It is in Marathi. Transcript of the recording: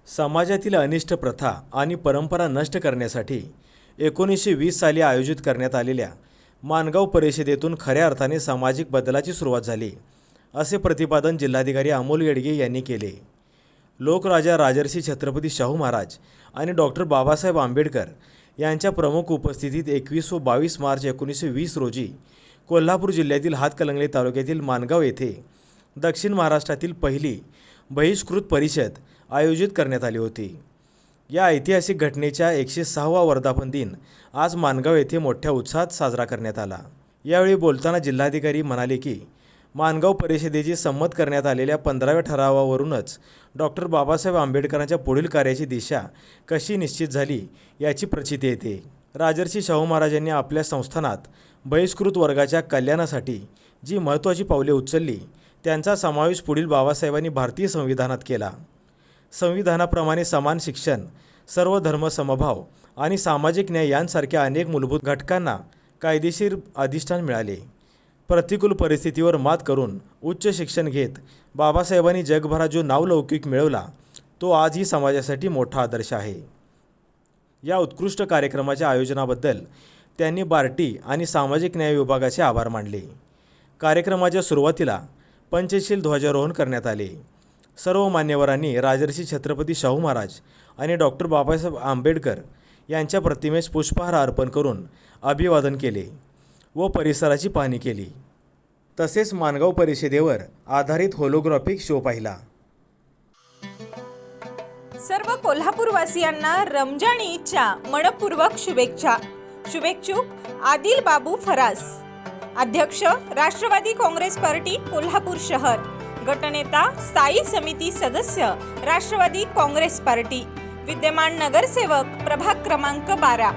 समाजातील अनिष्ट प्रथा आणि परंपरा नष्ट करण्यासाठी 1920 साली आयोजित करण्यात आलेल्या माणगाव परिषदेतून खऱ्या अर्थाने सामाजिक बदलाची सुरुवात झाली, असे प्रतिपादन जिल्हाधिकारी अमोल येडगे यांनी केले। लोकराजा राजर्षी छत्रपती शाहू महाराज आणि डॉक्टर बाबासाहेब आंबेडकर यांच्या प्रमुख उपस्थितीत 21 व 22 मार्च 1920 रोजी कोल्हापूर जिल्ह्यातील हातकणंगले तालुक्यातील माणगाव येथे दक्षिण महाराष्ट्रातील पहिली बहिष्कृत परिषद आयोजित करण्यात आली होती। या ऐतिहासिक घटनेच्या 106वा वर्धापन दिन आज माणगाव येथे मोठ्या उत्साहात साजरा करण्यात आला। यावेळी बोलताना जिल्हाधिकारी म्हणाले की माणगाव परिषदेची संमत करण्यात आलेल्या 15व्या ठरावावरूनच डॉक्टर बाबासाहेब आंबेडकरांच्या पुढील कार्याची दिशा कशी निश्चित झाली याची प्रचिती येते। राजर्षी शाहू महाराजांनी आपल्या संस्थानात बहिष्कृत वर्गाच्या कल्याणासाठी जी महत्त्वाची पावले उचलली त्यांचा समावेश पुढील बाबासाहेबांनी भारतीय संविधानात केला। संविधानाप्रमाणे समान शिक्षण, सर्व धर्म समभाव आणि सामाजिक न्याय यांसारख्या अनेक मूलभूत घटकांना कायदेशीर अधिष्ठान मिळाले। प्रतिकूल परिस्थितीवर मात करून उच्च शिक्षण घेत बाबासाहेबांनी जगभरात जो नावलौकिक मिळवला तो आजही समाजासाठी मोठा आदर्श आहे। या उत्कृष्ट कार्यक्रमाच्या आयोजनाबद्दल त्यांनी बार्टी आणि सामाजिक न्याय विभागाचे आभार मानले। कार्यक्रमाच्या सुरुवातीला पंचशील ध्वजारोहण करण्यात आले। सर्व मान्यवरांनी राजर्षी छत्रपती शाहू महाराज आणि डॉक्टर बाबासाहेब आंबेडकर यांच्या प्रतिमेस पुष्पहार अर्पण करून अभिवादन केले व परिसराची पाहणी केली। तसेच माणगाव परिषदेवर आधारित होलोग्राफिक शो पाहिला। सर्व कोल्हापूरवासियांना रमजान ईदच्या मनपूर्वक शुभेच्छा। शुभेच्छुक आदिल बाबू फरास, अध्यक्ष राष्ट्रवादी काँग्रेस पार्टी कोल्हापूर शहर, गटनेता स्थायी समिती सदस्य राष्ट्रवादी काँग्रेस पार्टी, विद्यमान नगरसेवक प्रभाग क्रमांक 12।